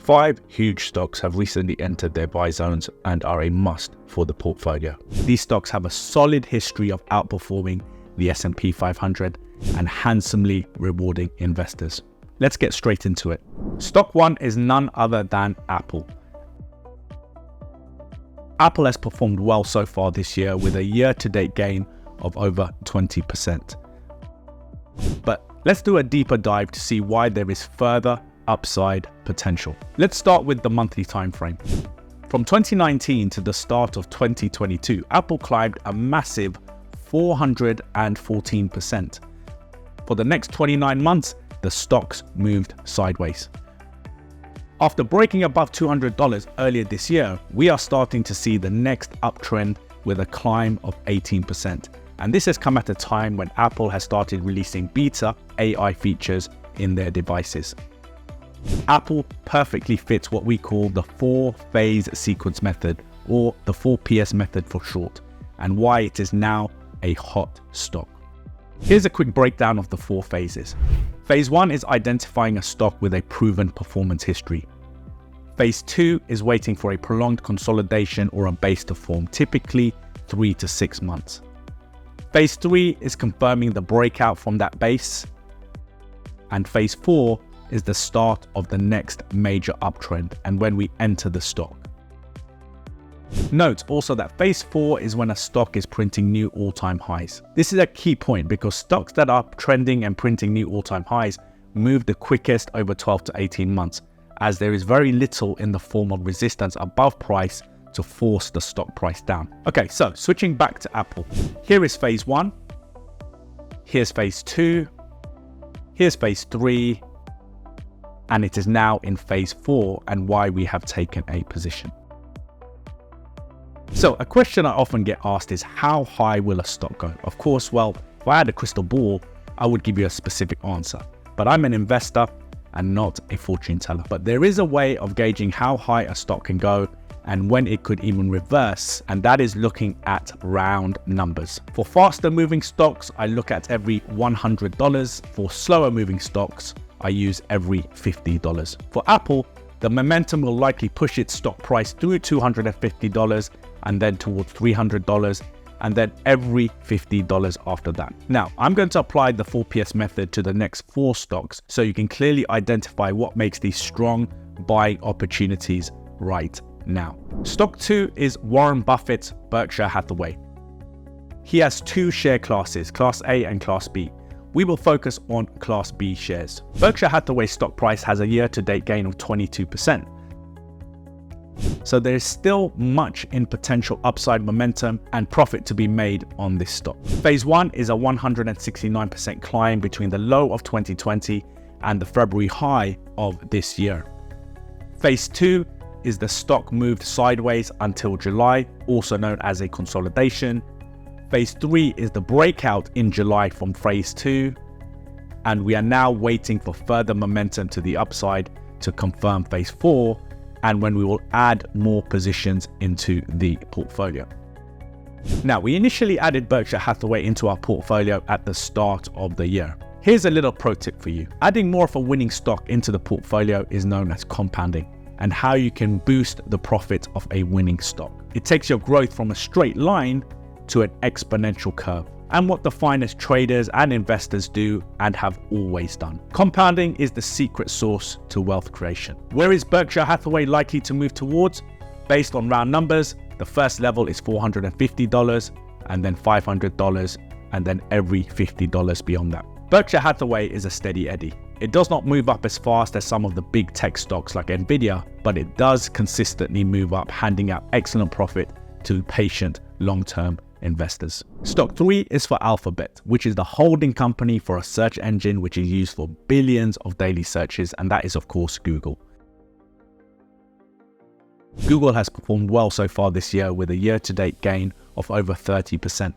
5 huge stocks have recently entered their buy zones and are a must for the portfolio. These stocks have a solid history of outperforming the S&P 500 and handsomely rewarding investors. Let's get straight into it. Stock 1 is none other than Apple. Apple has performed well so far this year with a year-to-date gain of over 20%. But let's do a deeper dive to see why there is further upside potential. Let's start with the monthly time frame. From 2019 to the start of 2022, Apple climbed a massive 414%. For the next 29 months, the stocks moved sideways. After breaking above $200 earlier this year, we are starting to see the next uptrend with a climb of 18%. And this has come at a time when Apple has started releasing beta AI features in their devices. Apple perfectly fits what we call the 4-phase sequence method, or the 4PS method for short, and why it is now a hot stock. Here's a quick breakdown of the 4 phases. Phase 1 is identifying a stock with a proven performance history. Phase 2 is waiting for a prolonged consolidation or a base to form, typically 3 to 6 months. Phase 3 is confirming the breakout from that base. And Phase 4 is the start of the next major uptrend and when we enter the stock. Note also that Phase 4 is when a stock is printing new all-time highs. This is a key point because stocks that are trending and printing new all-time highs move the quickest over 12 to 18 months, as there is very little in the form of resistance above price to force the stock price down. Okay, so switching back to Apple. Here is Phase 1, here's Phase 2, here's Phase 3, and it is now in Phase 4 and why we have taken a position. So a question I often get asked is, how high will a stock go? Of course, well, if I had a crystal ball, I would give you a specific answer. But I'm an investor and not a fortune teller. But there is a way of gauging how high a stock can go and when it could even reverse, and that is looking at round numbers. For faster moving stocks, I look at every $100. For slower moving stocks, I use every $50. For Apple, the momentum will likely push its stock price through $250 and then towards $300 and then every $50 after that. Now, I'm going to apply the 4PS method to the next 4 stocks so you can clearly identify what makes these strong buying opportunities right now. Stock 2 is Warren Buffett's Berkshire Hathaway. He has 2 share classes, Class A and Class B. We will focus on Class B shares. Berkshire Hathaway's stock price has a year-to-date gain of 22%. So there is still much in potential upside momentum and profit to be made on this stock. Phase 1 is a 169% climb between the low of 2020 and the February high of this year. Phase 2 is the stock moved sideways until July, also known as a consolidation. Phase 3 is the breakout in July from Phase 2, and we are now waiting for further momentum to the upside to confirm Phase 4, and when we will add more positions into the portfolio. Now, we initially added Berkshire Hathaway into our portfolio at the start of the year. Here's a little pro tip for you. Adding more of a winning stock into the portfolio is known as compounding, and how you can boost the profit of a winning stock. It takes your growth from a straight line to an exponential curve, and what the finest traders and investors do and have always done. Compounding is the secret sauce to wealth creation. Where is Berkshire Hathaway likely to move towards? Based on round numbers, the first level is $450 and then $500 and then every $50 beyond that. Berkshire Hathaway is a steady eddy. It does not move up as fast as some of the big tech stocks like Nvidia, but it does consistently move up, handing out excellent profit to patient long-term investors. Stock 3 is for Alphabet, which is the holding company for a search engine which is used for billions of daily searches, and that is of course Google. Google has performed well so far this year with a year-to-date gain of over 30%.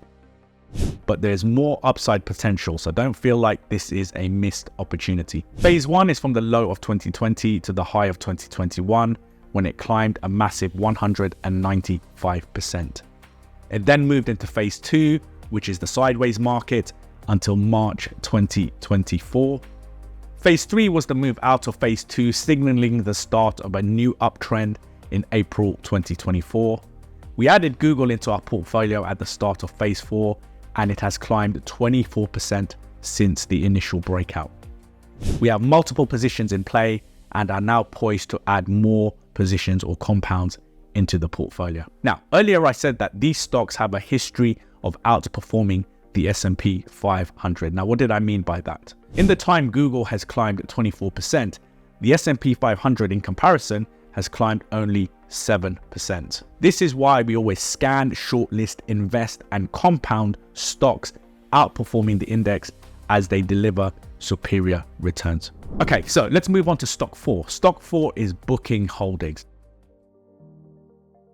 But there's more upside potential, so don't feel like this is a missed opportunity. Phase 1 is from the low of 2020 to the high of 2021, when it climbed a massive 195%. It then moved into Phase 2, which is the sideways market, until March 2024. Phase 3 was the move out of Phase 2, signaling the start of a new uptrend in April 2024. We added Google into our portfolio at the start of Phase 4, and it has climbed 24% since the initial breakout. We have multiple positions in play and are now poised to add more positions or compounds into the portfolio. Now, earlier I said that these stocks have a history of outperforming the S&P 500. Now, what did I mean by that? In the time Google has climbed 24%, the S&P 500 in comparison has climbed only 7%. This is why we always scan, shortlist, invest, and compound stocks outperforming the index as they deliver superior returns. Okay, so let's move on to stock 4. Stock 4 is Booking Holdings.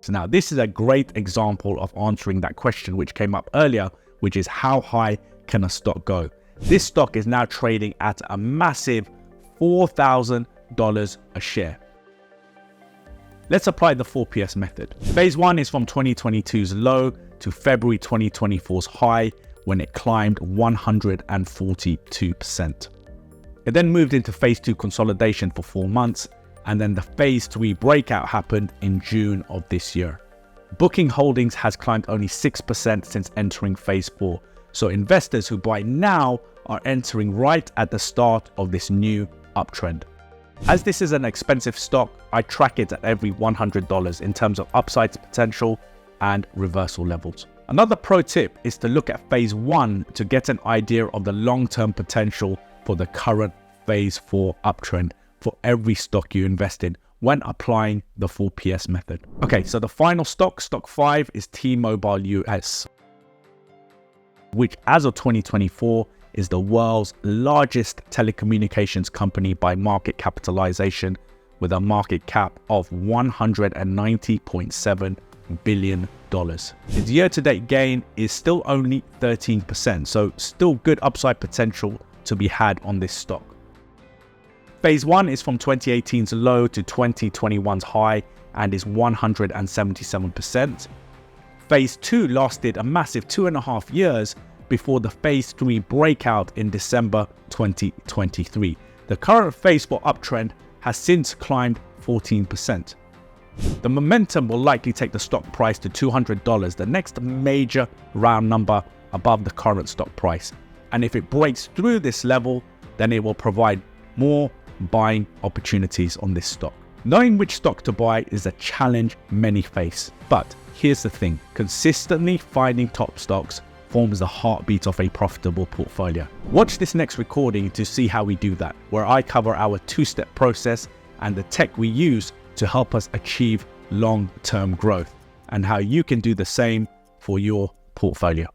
So now this is a great example of answering that question which came up earlier, which is how high can a stock go? This stock is now trading at a massive $4,000 a share. Let's apply the 4PS method. Phase 1 is from 2022's low to February 2024's high, when it climbed 142%. It then moved into Phase 2 consolidation for 4 months, and then the Phase 3 breakout happened in June of this year. Booking Holdings has climbed only 6% since entering Phase 4, so investors who buy now are entering right at the start of this new uptrend. As this is an expensive stock, I track it at every $100 in terms of upside potential and reversal levels. Another pro tip is to look at Phase 1 to get an idea of the long-term potential for the current Phase 4 uptrend for every stock you invest in when applying the 4PS method. Okay, so the final stock, stock 5, is T-Mobile US, which as of 2024 is the world's largest telecommunications company by market capitalization, with a market cap of $190.7 billion. Its year-to-date gain is still only 13%, so still good upside potential to be had on this stock. Phase 1 is from 2018's low to 2021's high and is 177%. Phase 2 lasted a massive 2.5 years before the Phase 3 breakout in December 2023. The current Phase 4 uptrend has since climbed 14%. The momentum will likely take the stock price to $200, the next major round number above the current stock price. And if it breaks through this level, then it will provide more buying opportunities on this stock. Knowing which stock to buy is a challenge many face. But here's the thing, consistently finding top stocks forms the heartbeat of a profitable portfolio. Watch this next recording to see how we do that, where I cover our 2-step process and the tech we use to help us achieve long-term growth, and how you can do the same for your portfolio.